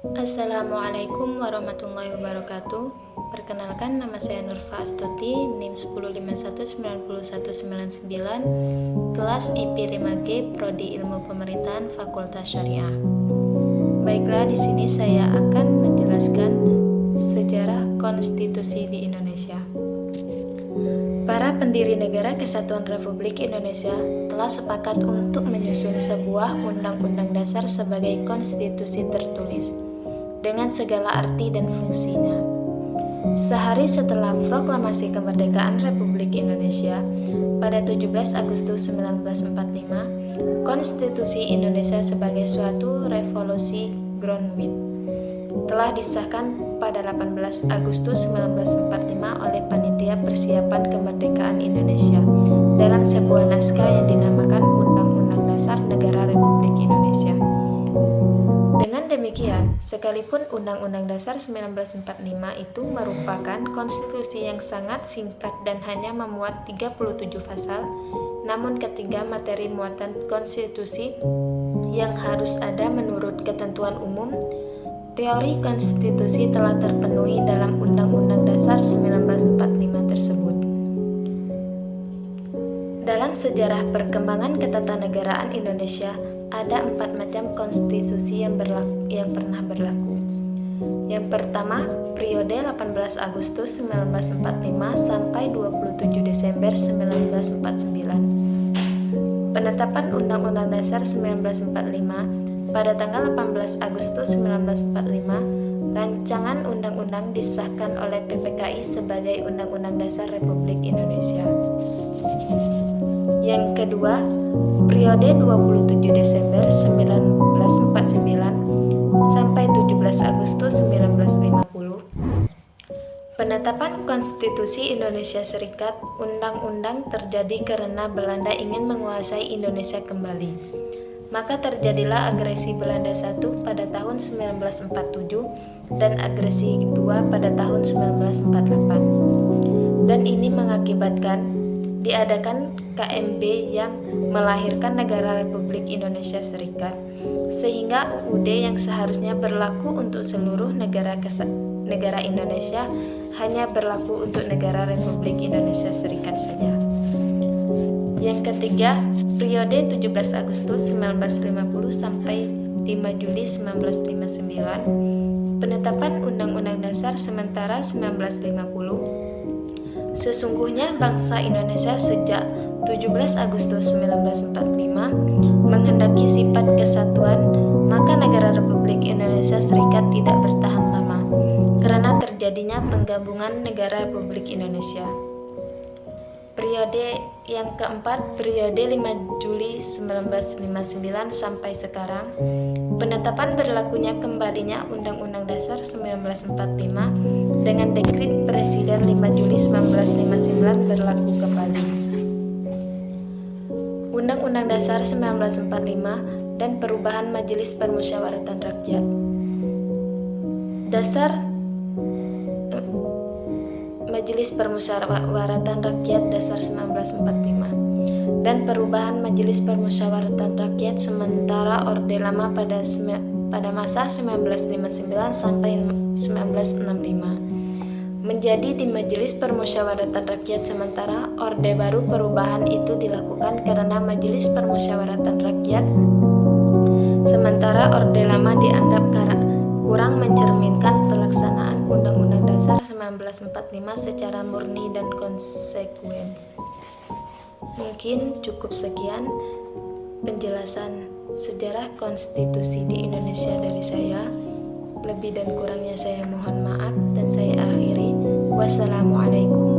Assalamualaikum warahmatullahi wabarakatuh. Perkenalkan, nama saya Nurfa Astuti, NIM 10519199, kelas IP 5G, Prodi Ilmu Pemerintahan, Fakultas Syariah. Baiklah, di sini saya akan menjelaskan sejarah konstitusi di Indonesia. Para pendiri Negara Kesatuan Republik Indonesia telah sepakat untuk menyusun sebuah undang-undang dasar sebagai konstitusi tertulis dengan segala arti dan fungsinya. Sehari setelah proklamasi kemerdekaan Republik Indonesia pada 17 Agustus 1945, Konstitusi Indonesia sebagai suatu revolusi groundbreaking telah disahkan pada 18 Agustus 1945 oleh Panitia Persiapan Kemerdekaan Indonesia dalam sebuah naskah yang dinamakan Undang-Undang Dasar Negara Republik Indonesia. Dengan demikian, sekalipun Undang-Undang Dasar 1945 itu merupakan konstitusi yang sangat singkat dan hanya memuat 37 pasal, namun ketiga materi muatan konstitusi yang harus ada menurut ketentuan umum, teori konstitusi telah terpenuhi dalam Undang-Undang Dasar 1945 tersebut. Dalam sejarah perkembangan ketatanegaraan Indonesia, ada 4 macam konstitusi yang pernah berlaku. Yang pertama, periode 18 Agustus 1945 sampai 27 Desember 1949. Penetapan Undang-Undang Dasar 1945 pada tanggal 18 Agustus 1945, rancangan undang-undang disahkan oleh PPKI sebagai Undang-Undang Dasar Republik Indonesia. Yang kedua, periode 27 Desember 1949 sampai 17 Agustus 1950. Penetapan Konstitusi Indonesia Serikat Undang-Undang terjadi karena Belanda ingin menguasai Indonesia kembali. Maka terjadilah agresi Belanda I pada tahun 1947 dan agresi kedua pada tahun 1948. Dan ini mengakibatkan diadakan KMB yang melahirkan Negara Republik Indonesia Serikat, sehingga UUD yang seharusnya berlaku untuk seluruh negara Indonesia hanya berlaku untuk Negara Republik Indonesia Serikat saja. Yang ketiga, periode 17 Agustus 1950 sampai 5 Juli 1959, penetapan Undang-Undang Dasar sementara 1950. Sesungguhnya bangsa Indonesia sejak 17 Agustus 1945 menghendaki sifat kesatuan, maka Negara Republik Indonesia Serikat tidak bertahan lama karena terjadinya penggabungan Negara Republik Indonesia. Periode yang keempat, periode 5 Juli 1959 sampai sekarang, penetapan berlakunya kembalinya Undang-Undang Dasar 1945 dengan Dekrit Presiden 5 Juli 1959 berlaku kembali. Undang-Undang Dasar 1945 dan perubahan Majelis Permusyawaratan Rakyat. Majelis Permusyawaratan Rakyat Dasar 1945 dan perubahan Majelis Permusyawaratan Rakyat sementara Orde Lama pada masa 1959 sampai 1965 menjadi di Majelis Permusyawaratan Rakyat sementara Orde Baru. Perubahan itu dilakukan karena Majelis Permusyawaratan Rakyat sementara Orde Lama dianggap kurang mencerminkan pelaksanaan Undang-Undang Dasar 1945 secara murni dan konsekuen. Mungkin cukup sekian penjelasan sejarah konstitusi di Indonesia dari saya. Lebih dan kurangnya saya mohon maaf dan saya akhiri. Wassalamualaikum